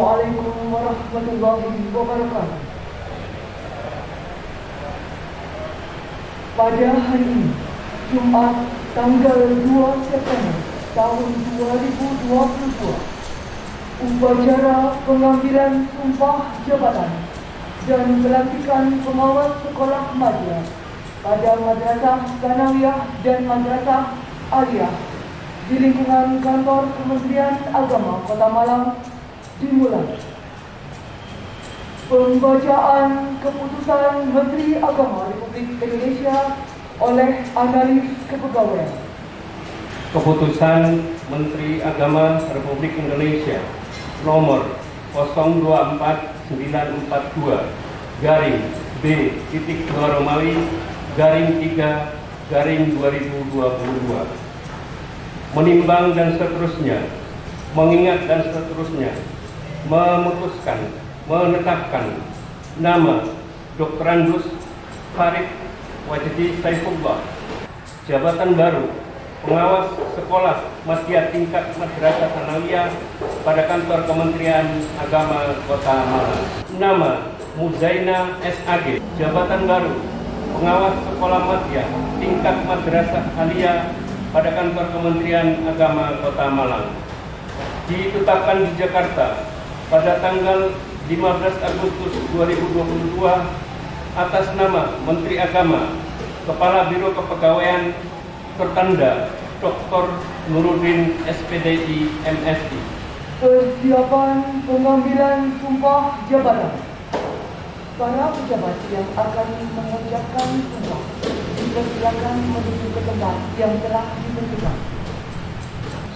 Assalamualaikum warahmatullahi wabarakatuh. Pada hari ini, Jumat tanggal 2 September tahun 2022, upacara pengambilan sumpah jabatan dan pelantikan pengawas sekolah madya pada Madrasah Sanawiyah dan Madrasah Aliyah di lingkungan kantor Kementerian Agama Kota Malang dimulai. Pembacaan keputusan Menteri Agama Republik Indonesia oleh Analis Kepegawaian. Keputusan Menteri Agama Republik Indonesia nomor 024942 garing B.2 Romawi garing 3 garing 2022 menimbang dan seterusnya, mengingat dan seterusnya, memutuskan, menetapkan nama Dr. Andus Farid Wajdi Saifullah, jabatan baru pengawas sekolah madya tingkat Madrasah Sanawiyah pada kantor Kementerian Agama Kota Malang. Nama Muzaina SAG, jabatan baru pengawas sekolah madya tingkat Madrasah Aliyah pada kantor Kementerian Agama Kota Malang. Ditetapkan di Jakarta pada tanggal 15 Agustus 2022 atas nama Menteri Agama, Kepala Biro Kepegawaian tertanda Dr. Nuruddin SPDI MSI. Persiapan pengambilan sumpah jabatan. Para pejabat yang akan mengucapkan sumpah dipersilakan menuju ke tempat yang telah ditentukan.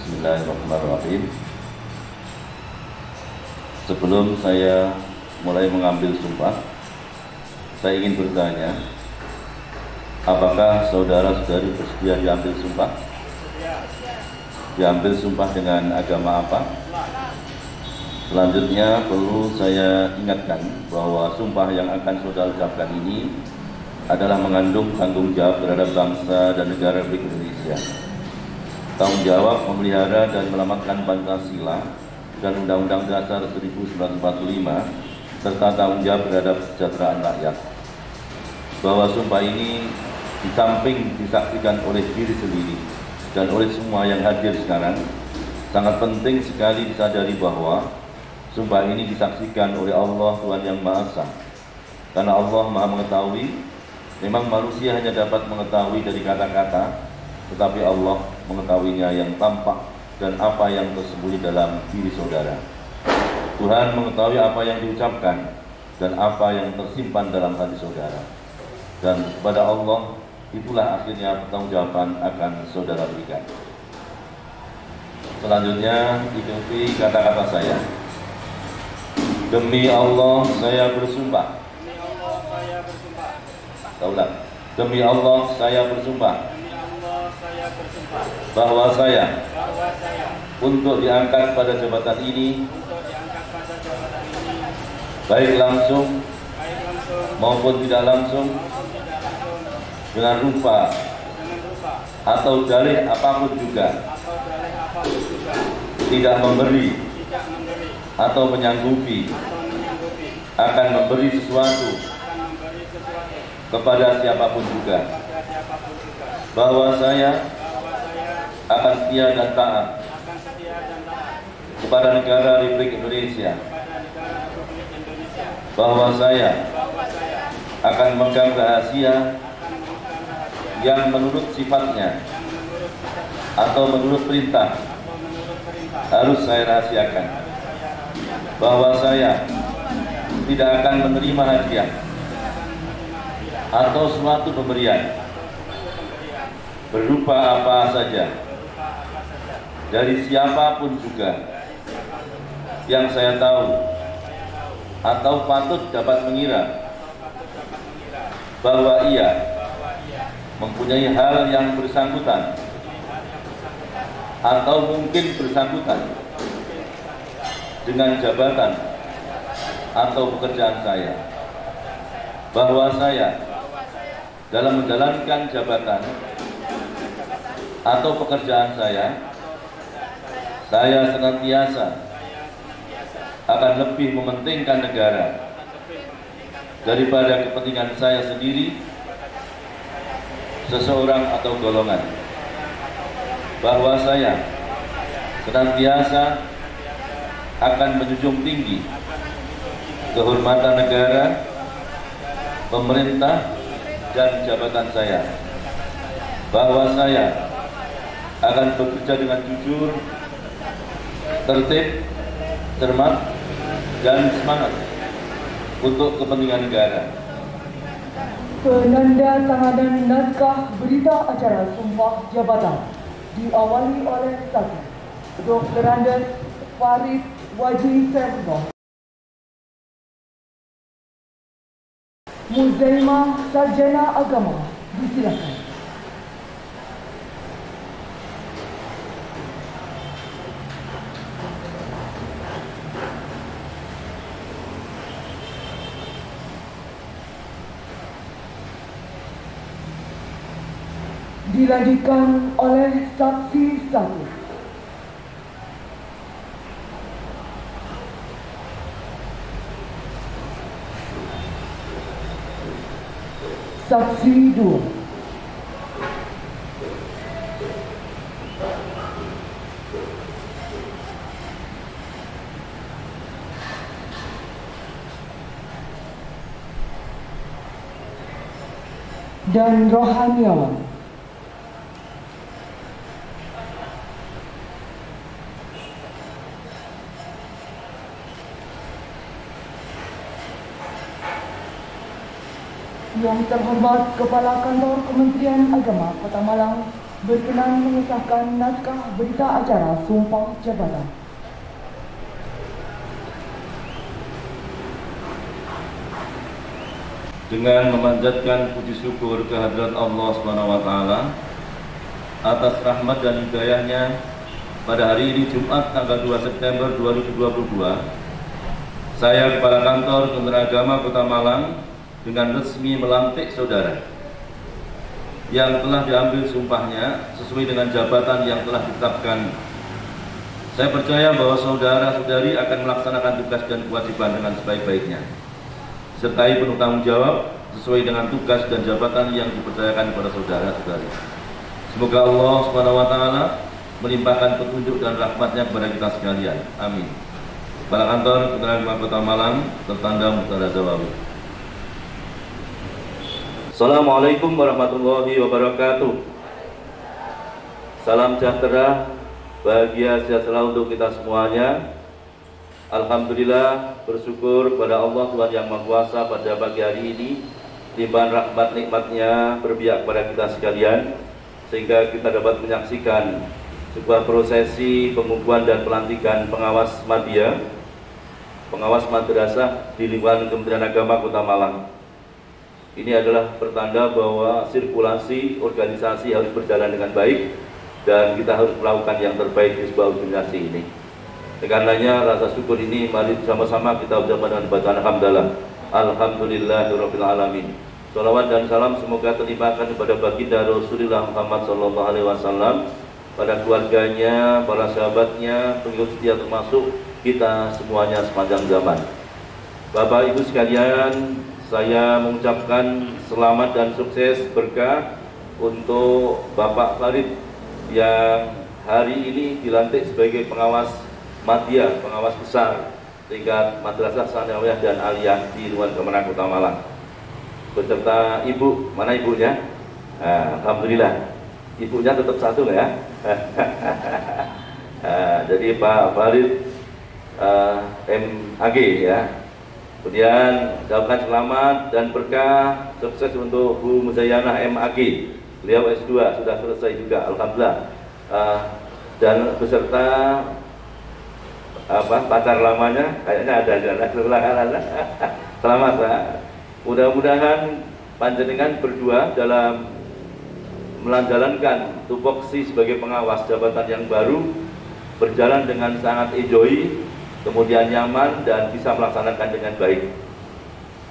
Bismillahirrahmanirrahim. Sebelum saya mulai mengambil sumpah, saya ingin bertanya, apakah saudara-saudari bersedia diambil sumpah? Diambil sumpah dengan agama apa? Selanjutnya perlu saya ingatkan bahwa sumpah yang akan saudara ucapkan ini adalah mengandung tanggung jawab terhadap bangsa dan negara Republik Indonesia. Tanggung jawab memelihara dan menyelamatkan Pancasila dan Undang-Undang Dasar 1945 serta tanggung jawab terhadap kesejahteraan rakyat. Bahwa sumpah ini di samping disaksikan oleh diri sendiri dan oleh semua yang hadir sekarang, sangat penting sekali disadari bahwa sumpah ini disaksikan oleh Allah Tuhan Yang Maha Esa. Karena Allah Maha mengetahui, memang manusia hanya dapat mengetahui dari kata-kata, tetapi Allah mengetahuinya yang tampak dan apa yang tersembunyi dalam diri saudara. Tuhan mengetahui apa yang diucapkan dan apa yang tersimpan dalam hati saudara. Dan kepada Allah itulah akhirnya pertanggungjawaban akan saudara berikan. Selanjutnya ikuti kata-kata saya. Demi Allah saya bersumpah. Demi Allah saya bersumpah. Ulang. Demi Allah saya bersumpah. Demi Allah saya bersumpah. Bahwa saya untuk diangkat pada jabatan ini, baik langsung maupun tidak langsung, dengan rupa atau dalih apapun juga, tidak memberi atau menyanggupi akan memberi sesuatu kepada siapapun juga, bahwa saya akan setia dan taat kepada negara Republik Indonesia, bahwa saya akan memegang rahasia yang menurut sifatnya atau menurut perintah harus saya rahasiakan, bahwa saya tidak akan menerima hadiah atau suatu pemberian berupa apa saja dari siapapun juga yang saya tahu atau patut dapat mengira bahwa ia mempunyai hal yang bersangkutan atau mungkin bersangkutan dengan jabatan atau pekerjaan saya, bahwa saya dalam menjalankan jabatan atau pekerjaan saya senantiasa akan lebih mementingkan negara daripada kepentingan saya sendiri, seseorang atau golongan, bahwa saya senantiasa akan menjunjung tinggi kehormatan negara, pemerintah, dan jabatan saya, bahwa saya akan bekerja dengan jujur, tertib, cermat, dan semangat untuk kepentingan negara. Penandatanganan naskah berita acara sumpah jabatan diawali oleh satu Dr. Andes Farid Waji Serno, Muzaimah Sarjana Agama, disilakan. Dilanjutkan oleh saksi satu. Saksi dua. Dan rohaniawan. Yang terhormat Kepala Kantor Kementerian Agama Kota Malang berkenan mengesahkan naskah berita acara sumpah jabatan. Dengan memanjatkan puji syukur kehadirat Allah SWT atas rahmat dan hidayahnya, pada hari ini Jumat tanggal 2 September 2022, saya Kepala Kantor Kementerian Agama Kota Malang dengan resmi melantik saudara yang telah diambil sumpahnya sesuai dengan jabatan yang telah ditetapkan. Saya percaya bahwa saudara-saudari akan melaksanakan tugas dan kewajiban dengan sebaik-baiknya, sertai penuh tanggung jawab sesuai dengan tugas dan jabatan yang dipercayakan kepada saudara-saudari. Semoga Allah SWT melimpahkan petunjuk dan rahmatnya kepada kita sekalian. Amin. Kepala Kantor Kementerian Agama Kota Malang, tertanda Muhtar Zawawi. Assalamualaikum warahmatullahi wabarakatuh. Salam sejahtera, bahagia sejahtera untuk kita semuanya. Alhamdulillah, bersyukur kepada Allah Tuhan Yang Maha Kuasa pada pagi hari ini limpahan rahmat nikmatnya berpihak kepada kita sekalian, sehingga kita dapat menyaksikan sebuah prosesi pengukuhan dan pelantikan pengawas madya, pengawas madrasah di lingkungan Kementerian Agama Kota Malang. Ini adalah pertanda bahwa sirkulasi organisasi harus berjalan dengan baik dan kita harus melakukan yang terbaik di sebuah organisasi ini. Karenanya rasa syukur ini mari sama-sama kita ucapkan dengan bacaan alhamdulillah. Alhamdulillahirabbil alamin. Shalawat dan salam semoga terlimpahkan kepada baginda Rasulullah Muhammad SAW, pada keluarganya, para sahabatnya, pengikut setia termasuk kita semuanya sepanjang zaman. Bapak Ibu sekalian, saya mengucapkan selamat dan sukses berkah untuk Bapak Farid yang hari ini dilantik sebagai pengawas madya, pengawas besar tingkat Madrasah Sanawiyah dan Aliyah di lingkungan Kemenang Kota Malang. Beserta ibu, mana ibunya? Alhamdulillah, ibunya tetap satu ya. Jadi Pak Farid MAG ya, Kemudian ucapkan selamat dan berkah sukses untuk Bu Muzayanah MAG. Beliau S2 sudah selesai juga, alhamdulillah. Dan beserta pacar lamanya kayaknya ada jalan. Selamat Pak. Mudah-mudahan panjenengan berdua dalam menjalankan tupoksi sebagai pengawas jabatan yang baru berjalan dengan sangat enjoy, kemudian nyaman dan bisa melaksanakan dengan baik.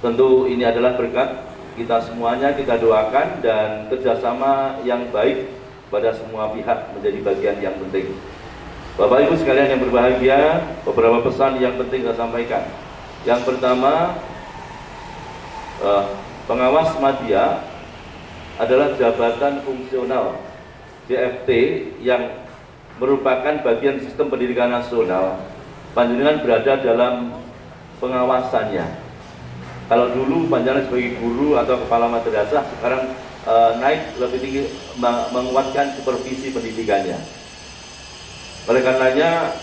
Tentu ini adalah berkat kita semuanya, kita doakan dan kerjasama yang baik pada semua pihak menjadi bagian yang penting. Bapak Ibu sekalian yang berbahagia, beberapa pesan yang penting saya sampaikan. Yang pertama, pengawas media adalah jabatan fungsional JFT yang merupakan bagian sistem pendidikan nasional. Panjenengan berada dalam pengawasannya. Kalau dulu panjenengan sebagai guru atau kepala madrasah, sekarang naik lebih tinggi menguatkan supervisi pendidikannya. Oleh karenanya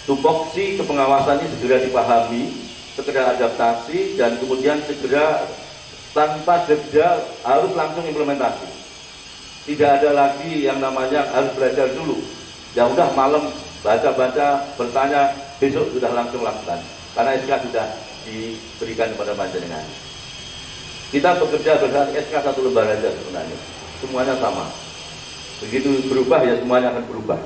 tupoksi kepengawasan ini segera dipahami, segera adaptasi dan kemudian segera tanpa jeda harus langsung implementasi. Tidak ada lagi yang namanya harus belajar dulu. Ya udah malam baca-baca, bertanya, besok sudah langsung lakukan. Karena SK sudah diberikan kepada panjenengan. Kita bekerja berdasarkan SK satu lembar saja sebenarnya. Semuanya sama. Begitu berubah ya semuanya akan berubah.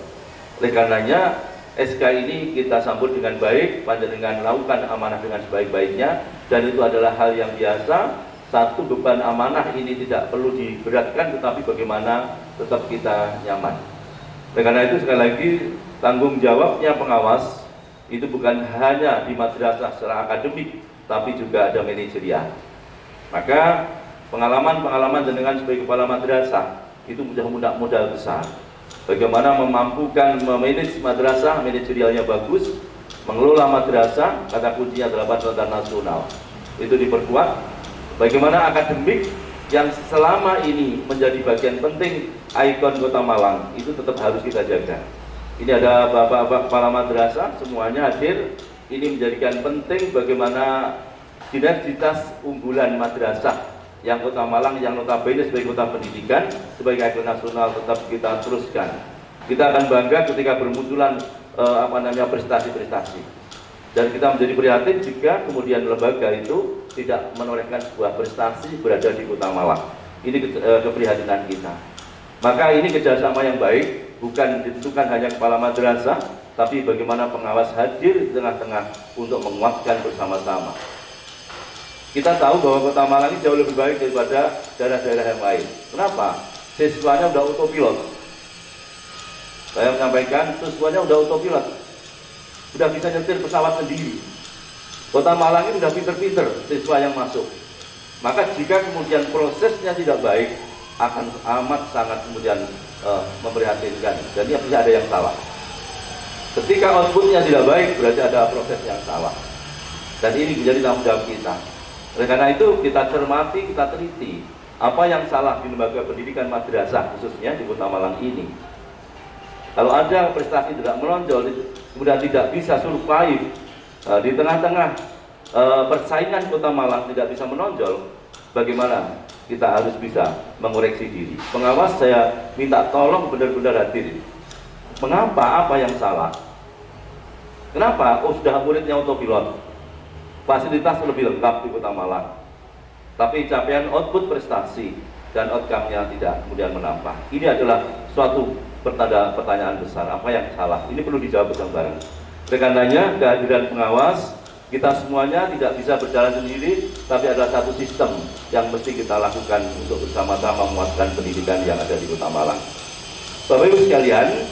Oleh karenanya SK ini kita sambut dengan baik, panjenengan lakukan amanah dengan sebaik-baiknya, dan itu adalah hal yang biasa. Satu, beban amanah ini tidak perlu diberatkan, tetapi bagaimana tetap kita nyaman. Oleh karena itu sekali lagi tanggung jawabnya pengawas itu bukan hanya di madrasah secara akademik, tapi juga ada manajerial. Maka pengalaman dengan sebagai kepala madrasah itu modal besar. Bagaimana memampukan memanage madrasah, manajerialnya bagus, mengelola madrasah, kata kuncinya adalah standar nasional. Itu diperkuat. Bagaimana akademik yang selama ini menjadi bagian penting ikon Kota Malang itu tetap harus kita jaga. Ini ada bapak-bapak kepala madrasah semuanya hadir. Ini menjadikan penting bagaimana sinergitas unggulan madrasah yang Kota Malang yang notabene sebagai kota pendidikan, sebagai ikon nasional tetap kita teruskan. Kita akan bangga ketika bermunculan prestasi-prestasi. Dan kita menjadi prihatin jika kemudian lembaga itu tidak menorehkan sebuah prestasi berada di Kota Malang. Ini keprihatinan kita. Maka ini kerjasama yang baik, bukan ditentukan hanya kepala madrasah, tapi bagaimana pengawas hadir di tengah-tengah untuk menguatkan bersama-sama. Kita tahu bahwa Kota Malang ini jauh lebih baik daripada daerah-daerah yang lain. Kenapa? Siswanya udah autopilot. Saya menyampaikan, siswanya udah autopilot. Sudah bisa nyetir pesawat sendiri. Kota Malang ini sudah pinter-pinter siswa yang masuk. Maka jika kemudian prosesnya tidak baik, akan amat sangat kemudian memprihatinkan. Dan ini bisa ada yang salah. Ketika outputnya tidak baik, berarti ada proses yang salah. Dan ini menjadi tanggung jawab kita. Oleh karena itu kita cermati, kita teliti apa yang salah di lembaga pendidikan madrasah khususnya di Kota Malang ini. Kalau ada prestasi tidak menonjol, kemudian tidak bisa survive di tengah-tengah persaingan Kota Malang tidak bisa menonjol, bagaimana kita harus bisa mengoreksi diri. Pengawas saya minta tolong benar-benar hadir. Mengapa? Apa yang salah? Kenapa? Oh sudah muridnya autopilot, fasilitas lebih lengkap di Kota Malang, tapi capaian output prestasi dan outcome-nya tidak kemudian menambah. Ini adalah suatu pertanyaan besar, apa yang salah? Ini perlu dijawab bareng-bareng. Oleh karenanya kehadiran pengawas, kita semuanya tidak bisa berjalan sendiri, tapi ada satu sistem yang mesti kita lakukan untuk bersama-sama menguatkan pendidikan yang ada di Kota Malang. Bapak Ibu sekalian,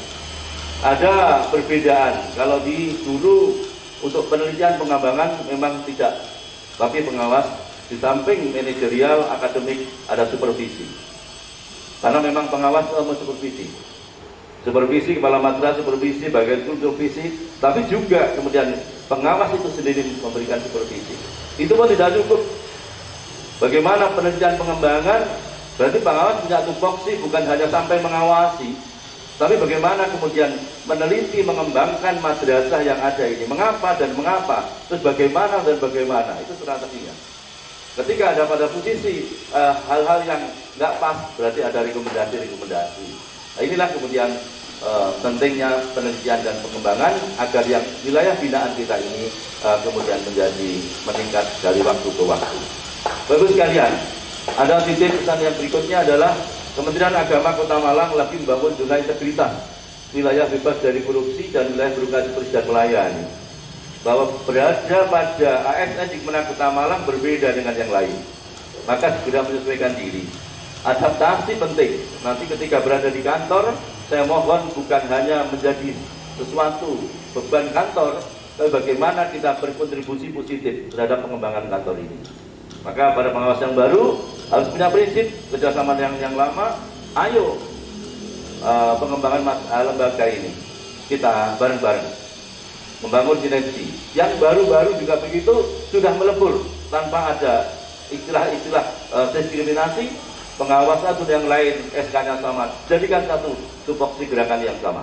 ada perbedaan. Kalau di dulu untuk penelitian pengembangan memang tidak, tapi pengawas di samping manajerial, akademik ada supervisi. Karena memang pengawas supervisi. Supervisi kepala madrasah, supervisi bagian supervisi, tapi juga kemudian pengawas itu sendiri memberikan supervisi. Itu pun tidak cukup. Bagaimana penelitian pengembangan? Berarti pengawas punya tupoksi bukan hanya sampai mengawasi, Tapi bagaimana kemudian meneliti, mengembangkan madrasah yang ada ini, mengapa dan mengapa, terus bagaimana dan bagaimana, itu strateginya. Ketika ada pada posisi hal-hal yang nggak pas, berarti ada rekomendasi. Nah, inilah kemudian pentingnya penelitian dan pengembangan agar yang wilayah binaan kita ini kemudian menjadi meningkat dari waktu ke waktu. Bagus sekalian, ada titik pesan yang berikutnya adalah Kementerian Agama Kota Malang lagi membangun zona integritas, wilayah bebas dari korupsi dan wilayah birokrasi bersih dan melayani. Bahwa berada pada ASN di Kemenang Kota Malang berbeda dengan yang lain, maka segera menyesuaikan diri. Adaptasi penting. Nanti ketika berada di kantor, saya mohon bukan hanya menjadi sesuatu beban kantor, tapi bagaimana kita berkontribusi positif terhadap pengembangan kantor ini. Maka pada pengawas yang baru harus punya prinsip kerjasama yang lama. Ayo pengembangan lembaga ini kita bareng-bareng membangun sinergi. Yang baru-baru juga begitu, sudah melebur tanpa ada istilah-istilah diskriminasi. Pengawas satu yang lain SK-nya sama, jadikan satu tupoksi gerakan yang sama,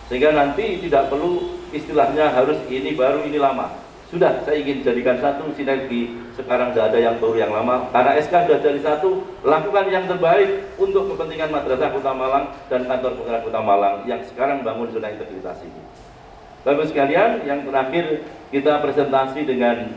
sehingga nanti tidak perlu istilahnya harus ini baru ini lama. Sudah, saya ingin jadikan satu sinergi. Sekarang tidak ada yang baru yang lama, karena SK sudah jadi satu. Lakukan yang terbaik untuk kepentingan Madrasah Kota Malang dan kantor pengadilan Kota Malang yang sekarang bangun zona integritas ini. Bagus sekalian, yang terakhir kita presentasi dengan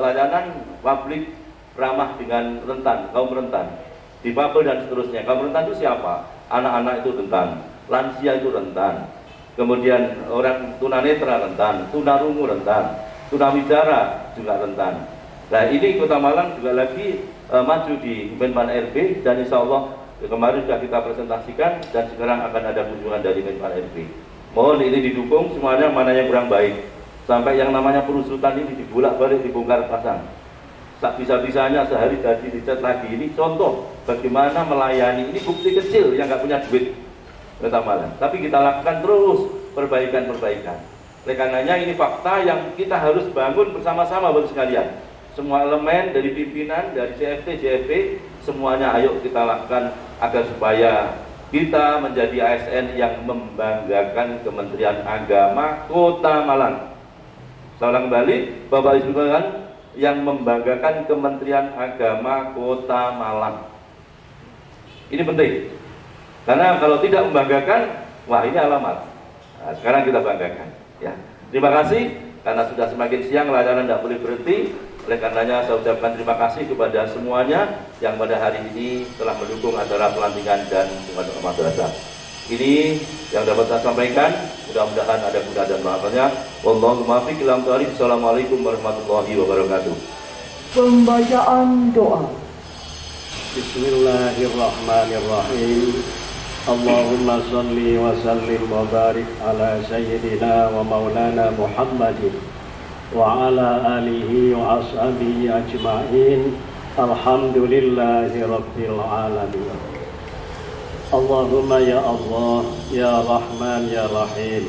layanan publik ramah dengan rentan, kaum rentan, difabel dan seterusnya. Kaum rentan itu siapa? Anak-anak itu rentan, lansia itu rentan, kemudian orang tunanetra rentan, tunarungu rentan, tunawicara juga rentan. Nah, ini Kota Malang juga lagi maju di Menpan RB, dan insya Allah kemarin sudah kita presentasikan dan sekarang akan ada kunjungan dari Menpan RB. Mohon ini didukung semuanya, mana yang kurang baik, sampai yang namanya perusutan ini dibulak-balik, dibongkar pasang. Tak bisa-bisanya sehari jadi dicat lagi. Ini contoh bagaimana melayani. Ini bukti kecil yang nggak punya duit Kota Malang, tapi kita lakukan terus perbaikan-perbaikan. Oleh karenanya ini fakta yang kita harus bangun bersama-sama Bapak sekalian. Semua elemen dari pimpinan, dari CFT, JFP, semuanya ayo kita lakukan agar supaya kita menjadi ASN yang membanggakan Kementerian Agama Kota Malang. Saya ulang kembali, Bapak Ibu sekalian, yang membanggakan Kementerian Agama Kota Malang. Ini penting, karena kalau tidak membanggakan, wah ini alamat. Nah, sekarang kita banggakan. Ya, terima kasih, karena sudah semakin siang, layanan tidak boleh berhenti. Oleh karenanya saya ucapkan terima kasih kepada semuanya yang pada hari ini telah mendukung acara pelantikan dan pembukaan madrasah. Ini yang dapat saya sampaikan. Mudah-mudahan ada guna dan manfaatnya. Wallahu muwaffiq ila aqwamit. Assalamualaikum warahmatullahi wabarakatuh. Pembacaan doa. Bismillahirrahmanirrahim. Allahumma salli wa sallim wa barik ala sayyidina wa maulana Muhammadin wa ala alihi wa ashabihi ajma'in. Alhamdulillahi rabbil alamin. Allahumma ya Allah, ya Rahman, ya Rahim.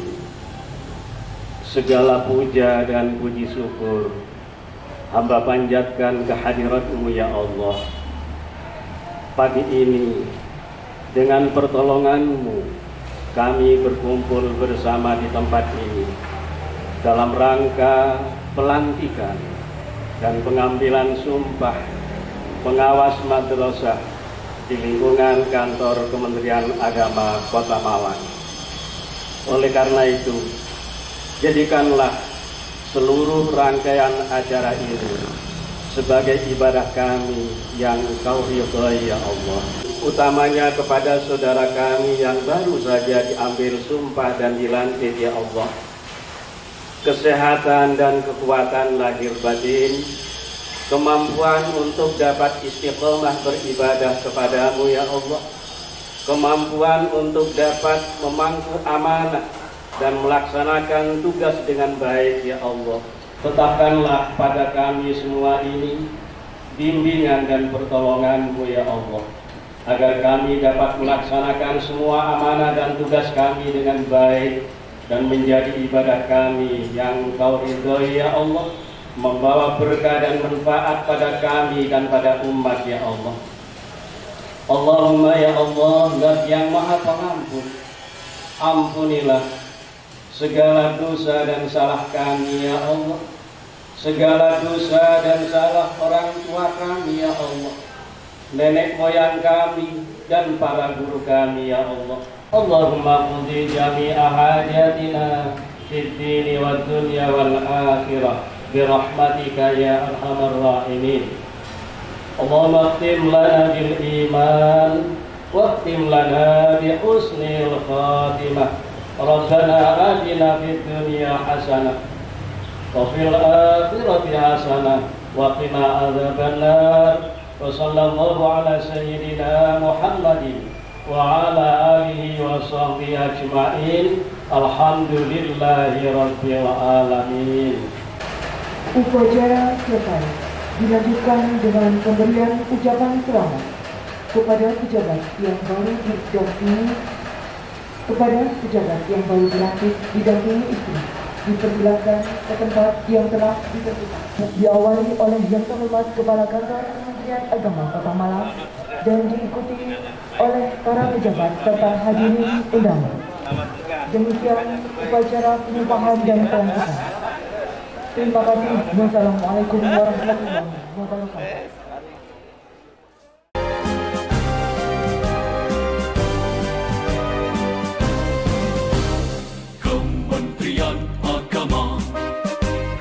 Segala puja dan puji syukur hamba panjatkan kehadirat-Mu ya Allah. Pagi ini dengan pertolongan-Mu kami berkumpul bersama di tempat ini dalam rangka pelantikan dan pengambilan sumpah pengawas madrasah di lingkungan kantor Kementerian Agama Kota Malang. Oleh karena itu, jadikanlah seluruh rangkaian acara ini sebagai ibadah kami yang Engkau ridhai ya Allah. Utamanya kepada saudara kami yang baru saja diambil sumpah dan dilantik ya Allah. Kesehatan dan kekuatan lahir batin, kemampuan untuk dapat istiqomah beribadah kepadamu ya Allah, kemampuan untuk dapat memangku amanah dan melaksanakan tugas dengan baik ya Allah. Tetapkanlah pada kami semua ini bimbingan dan pertolongan-Mu ya Allah, agar kami dapat melaksanakan semua amanah dan tugas kami dengan baik dan menjadi ibadah kami yang Engkau ridhai ya Allah, membawa berkah dan manfaat pada kami dan pada umat ya Allah. Allahumma ya Allah, Zat yang Maha Pengampun, ampunilah segala dosa dan salah kami ya Allah, segala dosa dan salah orang tua kami ya Allah, nenek moyang kami dan para guru kami ya Allah. Allahumma qudi jami'a hajatina fid dini wad dunya wal akhirah birahmatika ya arhamar rahimin. Allahumma khtim lana bil iman wa khtim lana bi husnil khatimah. Rabbana atina fid dunya hasanah wa fil akhirati hasanah wa qina adzabannar. Wa sallallahu ala sayyidina Muhammadin wa ala alihi wa sahbihi ajma'in. Alhamdulillahi rabbil alamin. Upacara selesai dilanjutkan dengan pemberian ucapan selamat kepada pejabat yang baru dilantik didampingi istri. Dipersilakan ke tempat yang telah ditentukan. Diawali oleh Yang Terhormat Kepala Kantor Kementerian Agama Kota Malang dan diikuti oleh para pejabat serta hadirin undangan. Demikian upacara penyumpahan dan pelantikan. Terima kasih. Wassalamualaikum warahmatullahi wabarakatuh. Kementerian Agama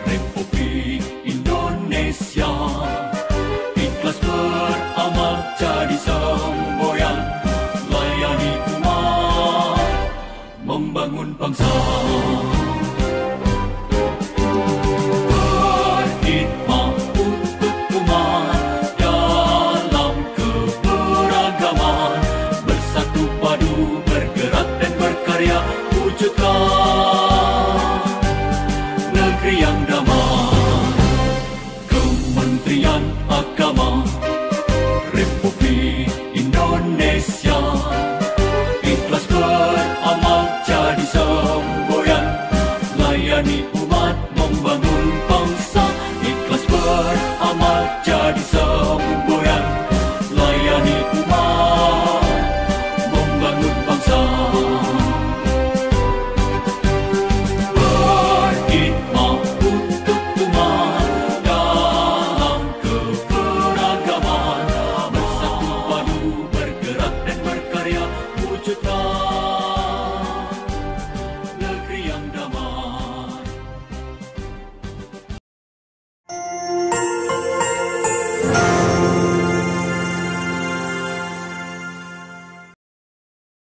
Republik Indonesia ikhlas beramal jadi semboyan, layani umat, membangun bangsa. Negeri yang damai. Kementerian Agama Republik Indonesia ikhlas beramal jadi semboyan, layani umat, membangun